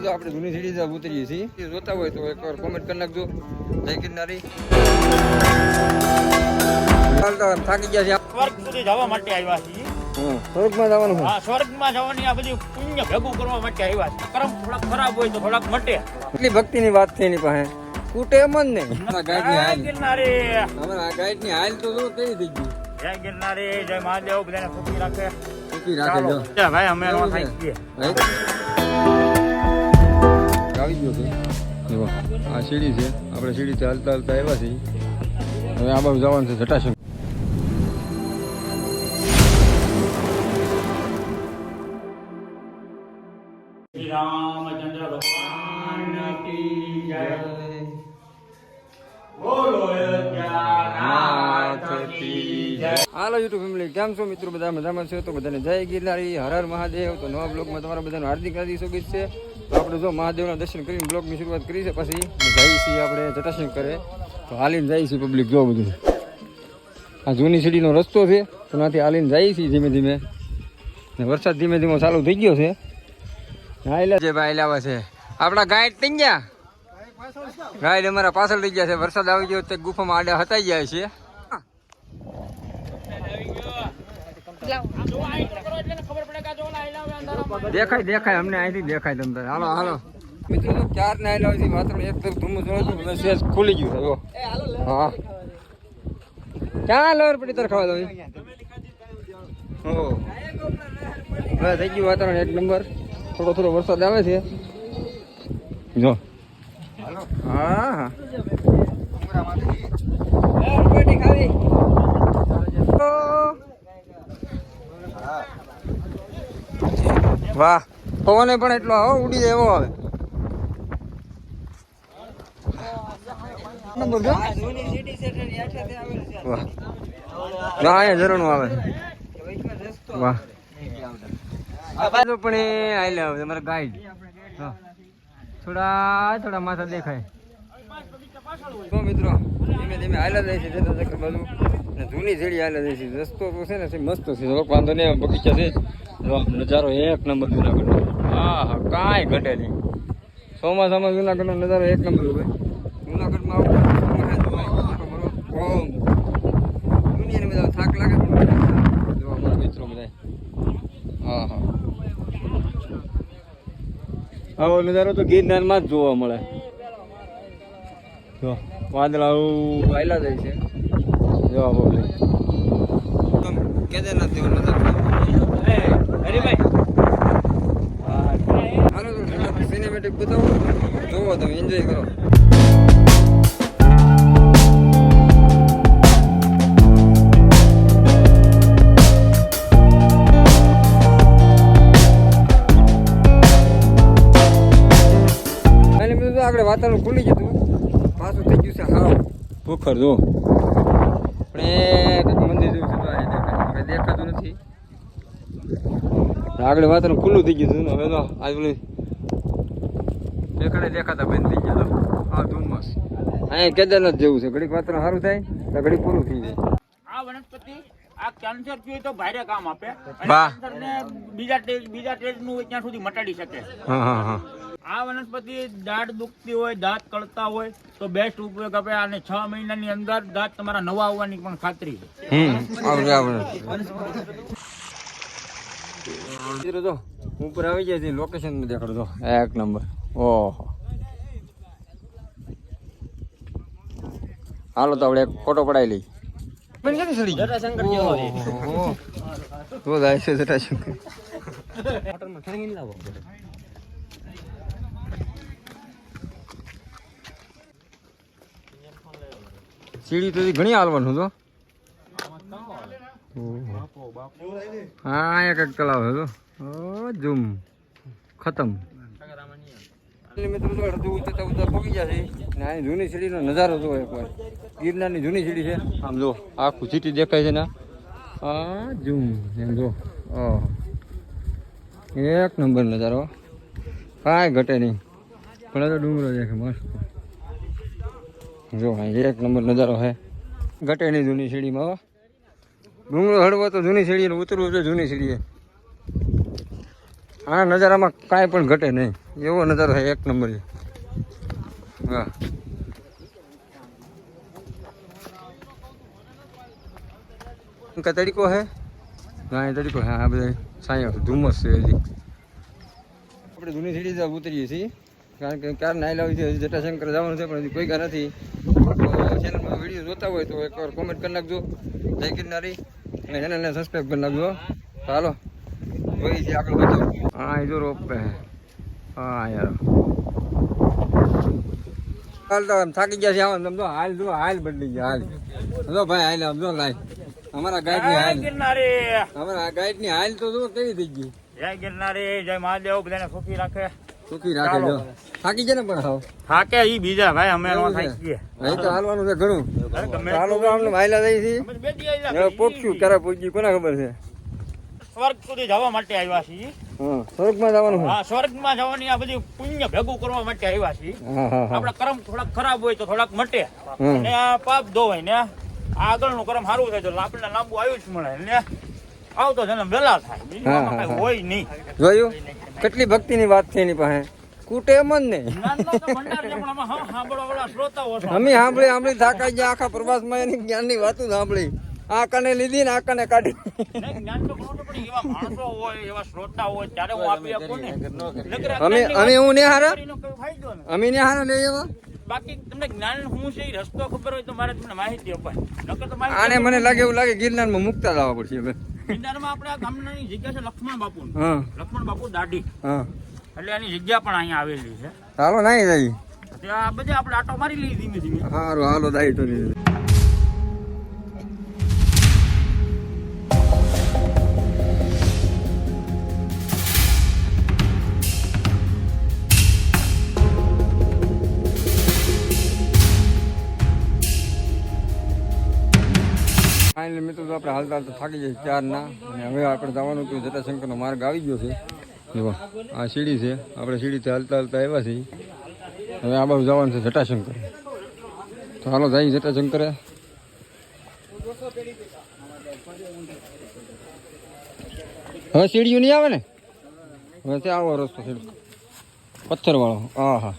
મિત્રો આપણે જૂની સીડી ઉતરીએ છીએ, જોતા હોય તો એકવાર કોમેન્ટ કરી નાખજો. જય ગિરનારી. થાકી ગયા છે, સ્વર્ગ સુધી જવા માટે આવ્યા છીએ. સ્વર્ગમાં જવાનું. હા, સ્વર્ગમાં જવાની આ બધી પુણ્ય ભેગું કરવા માટે આવ્યા છે. કર્મ થોડાક ખરાબ હોય તો થોડાક મટે. એટલી ભક્તિની વાત છે એની પાસે, તૂટે એમ જ નહીં. ગિરનારી ગાઈડ ની હાલ તો જો કેવી થઈ ગઈ. જય ગિરનારી, જય મહાદેવ, બધાને ખુશી રાખે. ખુશી રાખે. જો ભાઈ અમે થઈ ગઈએ. આવી ગયો છે. જો આ સીડી છે, આપણે સીડીથી હાલતા હાલતા આવ્યા છીએ. હવે આ બાજુ જવાનું છે જટાશંકર. શ્રી રામચંદ્ર ભગવાન કી જય. બોલો અયોધ્યાનાથ કી જય. હાલો યુટ્યુબ ફેમિલી, કેમ છો મિત્રો? બધા મજામાં છે? તો બધાને જય ગિરનારી, હર હર મહાદેવ. તો નવા બ્લોગમાં તમારા બધાનું હાર્દિક સ્વાગત છે. તો આપણે જો મહાદેવના દર્શન કરીને બ્લોગની શરૂઆત કરી છે, પછી જઈએ છીએ આપણે જટાશંકરે. તો હાલીને જઈએ છીએ પબ્લિક, જો બધું આ જૂની સીડીનો રસ્તો છે, તો ત્યાંથી હાલીને જઈએ છીએ ધીમે ધીમે. ને વરસાદ ધીમે ધીમે ચાલુ થઈ ગયો છે. જે ભાઈ લાવે છે આપણા ગાઈડ થઈ ગયા, ગાઈડ અમારા પાછળ થઈ ગયા છે. વરસાદ આવી ગયો તે ગુફામાં આડા હતાઈ જાય છે. દેખાય દેખાય અમને અહીંથી દેખાય તમ તારે. હાલો હાલો મિત્રો, તો ચાર ને આવેલા છે. વાતાવરણ એકદમ ધુમ્મસ હતું, સેજ ખુલી ગયું છે. હા, ક્યાં લવર પડી તાર ખાવા દો. હો હવે થઈ ગયું વાતાવરણ એક નંબર. થોડો થોડો વરસાદ આવે છે જો. હા હા વાહ, પવને પણ એટલો આવો ઉડી જાય એવો આવે. વાહ, અહીંયા ઝરણું આવે. વાહ, પણ એ આઈ લે તમારા ગાઈડ થોડા થોડા માથા દેખાય. તો મિત્રો ધીમે ધીમે હાલ્યા જાય છે બાજુ, ને જૂની ઝેડી હાલ્યા જાય છે. રસ્તો તો છે ને મસ્ત છે, વાંધો નહીં. બગીચા છે, નજારો એક નંબર જુનાગઢનો. હા હા, કાંઈ ઘટે નહીં. ચોમાસામાં જુનાગઢનો નજારો એક નંબર હોય. જુનાગઢમાં દુનિયાને બધા થાક લાગે જોવા મિત્રો બધા. હા હા, આવો નજારો તો ગિરનારમાં જ જોવા મળે. જો વાદળા વાયલા જાય છે. જોવા બહુ કેદારનાથ જેવો નજારો. હાલો સિનેમેટિક બતાવો, જોવો તમે, એન્જોય કરો. આપણે વાતાવરણ ખુલી જતું, પાછું થઈ ગયું છે હાવ પોખર. જો પણ મંદિર જેવું છે, દેખાતું નથી. આગળ વાતાવરણ ખુલ્લું થઈ ગયું હતું. હવે તો આજ પેલું દેખાતા બંધ થઈ ગયા. હા, ધુમ્મસ. અહીંયા કેદારનાથ જેવું છે. ઘડીક વાતાવરણ સારું થાય તો ઘડીક પૂરું થઈ જાય. આ વનસ્પતિ આ કેન્સર થયું તો ભારે કામ આપે. વાહ, બીજા સ્ટેજ નું ત્યાં સુધી મટાડી શકે. હા હા હા. આ વનસ્પતિ દાઢ દુખતી હોય, દાંત કળતા હોય તો બેસ્ટ ઉપયોગ આપે. અને 6 મહિનાની અંદર દાંત તમારા નવા આવવાની પણ ખાતરી છે. જો ઉપર આવી જાય છે, લોકેશન દેખાડો. જો એક નંબર. ઓહો, હાલો તો આપણે એક ફોટો પડાવી લઈ. જટાશંકર જેવો તો જાય છે જટાશંકર. સીડી તો ઘણી હાલવાનું તો. હા, એક એક તળાવ છે તો. ઝૂમ ખતમ. મિત્રો તો અડધું ઉતરતા ઉતરતા પગી જશે. ને આ જૂની સીડીનો નજારો જો એકવાર. ગિરનારની જૂની સીડી છે. આમ જો આખું સીટી દેખાય છે ને. હા, ઝૂમ એમ જો. એક નંબર નજારો, કાંઈ ઘટે નહીં. પણ તો ડુંગરો દેખે મસ્ત. જો એક નંબર નજારો હે, ઘટે નહીં જૂની સીડીમાં. ડુંગરો હળવો તો જૂની સીડી, ઉતરવું છે જૂની સીડીએ. આ નજારામાં કાંઈ પણ ઘટે નહીં. એવો નજારો છે એક નંબર છે. હા ઉનકા તરીકો હે હા એ તરીકો હા આ બધા સાંયો ધુમ્મસ છે હજી. આપણે જૂની સીડી ઉતરીએ છીએ કારણ કે કાર નાઈ લાવી છે હજી જટાશંકર જવાનું છે પણ હજી કોઈ કાર નથી. તો ચેનલમાં વિડીયો જોતા હોય તો એકવાર કોમેન્ટ કરી નાખજો જય ગિરનારી અને ચેનલને સબસ્ક્રાઈબ કરી નાખજો. ચાલો જોઈ છે આગળ બધું. હા એ જો રોપ પે હા યાર હાલ તો થાકી ગયા છે આમ સમજો હાલ જો હાલ બદલી ગયા હાલ જો ભાઈ હાલ સમજો લાઈ અમારા ગાઈડ ની હાલ ગિરનારી અમારા ગાઈડ ની હાલ તો જો કેવી થઈ ગઈ. જય ગિરનારી જય મહાદેવ બધાને સુખી રાખે સુખી રાખે જો થાકી જાય ને પણ હાવ થાકે ઈ બીજા ભાઈ અમે નો થાકી છીએ અહીં તો હાલવાનું છે ઘણું. ગમે ચાલો તો અમને માયલા જઈ છે અમે બે દી આયલા હવે પોક્યું ક્યારે પોક્યું કોને ખબર છે. સ્વર્ગ સુધી જવા માટે આવ્યા છીએ. હા સ્વર્ગમાં જવાનું છે. હા સ્વર્ગમાં જવાની આ બધી પુણ્ય ભેગું કરવા માટે આવ્યા છીએ. હા હા હા આપણા કર્મ થોડાક ખરાબ હોય તો થોડાક મટે હમ. ને આ પાપ ધોવાય ને આગળનું કર્મ સારું થાય તો આપણે લાંબુ આયુષ મળે ને આવતો જન્મ વેલા થાય બીજું આમાં કાંઈ હોય નહીં. જોયું કેટલી ભક્તિની વાત છે એની પાસે કૂટે એમ જ નહીં. જ્ઞાનનો તો ભંડાર છે પણ આમાં સાંભળવાવાળા શ્રોતાઓ છે. અમે સાંભળી થાકાઈ ગયા આખા પ્રવાસમાં એની જ્ઞાનની વાતો સાંભળી. આ કને લીધી ને આ કને કાઢી. નહીં, જ્ઞાન તો ઘણું છે પણ એવા માણસો હોય એવા શ્રોતા હોય ત્યારે હું આપી આપું ને નકર અમે અજ્ઞાનની હું ને હારા વાતનો કોઈ ફાયદો નથી. અમે ને હારા લઈ એવા બાકી તમને જ્ઞાન શું છે એ રસ્તો ખબર હોય તો મારે તમને માહિતી અપાય નકર તો માહિતી આને મને લાગે એવું લાગે ગિરનારમાં મુકતા જવા પડશે હવે. ગિરનારમાં આપણે આ ગામની જગ્યા છે લક્ષ્મણ બાપુની. હા લક્ષ્મણ બાપુ દાઢી હા એટલે એની જગ્યા પણ અહીંયા આવેલી છે. હાલો નાઈ જાય ત્યાં આ બધે આપણે આટો મારી લઈએ ધીમે ધીમે. હારું હાલો દાઈ તો નહીં. ફાઇનલી મિત્રો તો આપણે હાલતા હાલતા થાકી જાય 4 ના અને હવે આપણે જવાનું તો જટાશંકરનો માર્ગ આવી ગયો છે. જો આ સીડી છે આપણે સીડીથી હાલતા હાલતા આવ્યા છીએ. હવે આ બાજુ જવાનું છે જટાશંકર. તો હાલો જઈએ જટાશંકરે. હવે સીડીઓ નહીં આવે ને હવે ત્યાં આવો રસ્તો સીડી પથ્થર વાળો. હા હા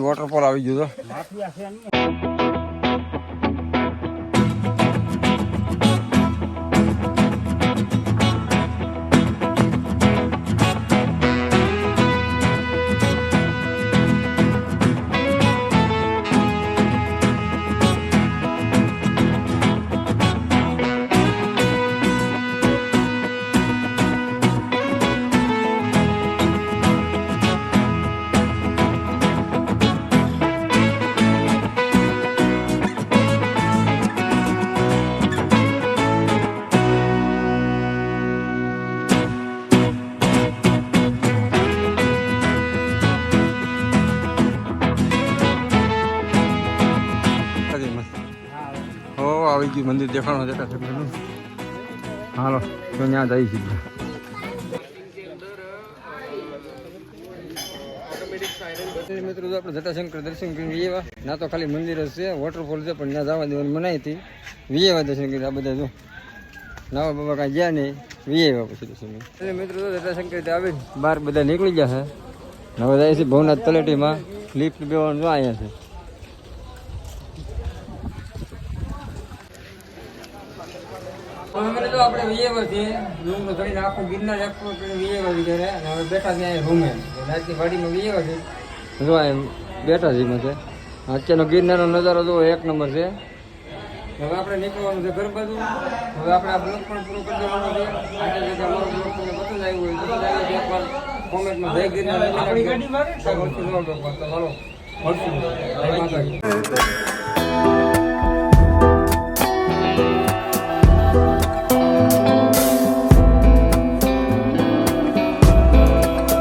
વોટરફોલ આવી ગયો તો આવી ગયું મંદિર દેખાણું જટાશંકરનું. હાલો તો ત્યાં જઈ છીએ. મિત્રો તો આપણે જટાશંકર દર્શન કરીને વિયેવા ના તો ખાલી મંદિર જ છે વોટરફોલ છે પણ ત્યાં જવા દેવાની મનાઈ હતી. વિયેવા દર્શન કરી આ બધા જો નવા બાબા કાંઈ ગયા નહીં વિયેવા પછી દર્શન એટલે મિત્રો તો જટાશંકર આવી બહાર બધા નીકળી ગયા છે. હવે જાય છે ભવનાથ તળેટીમાં લિફ્ટ બેવાનું જો અહીંયા છે. અમે તો આપણે વિયેવા છીએ રૂમ ઘડીને આખું ગિરનાર આખું વિયેવા વિચારે અને હવે બેઠા ત્યાં રૂમે રાતની વાડીમાં વિયેવા છે. જો એમ બેઠા છે એમાં છે. અત્યારનો ગિરનારનો નજારો જો એક નંબર છે. હવે આપણે નીકળવાનું છે ઘર બાજુ. હવે આપણે આ બ્લોગ પણ પૂરો કરી દેવાનો છે. આજે જે અમારો બ્લોગ તમને પસંદ આવ્યો હોય તો એકવાર કોમેન્ટમાં જય ગિરનાર આપણી ગાડીમાં ચાલો મળશું. જય માતાજી.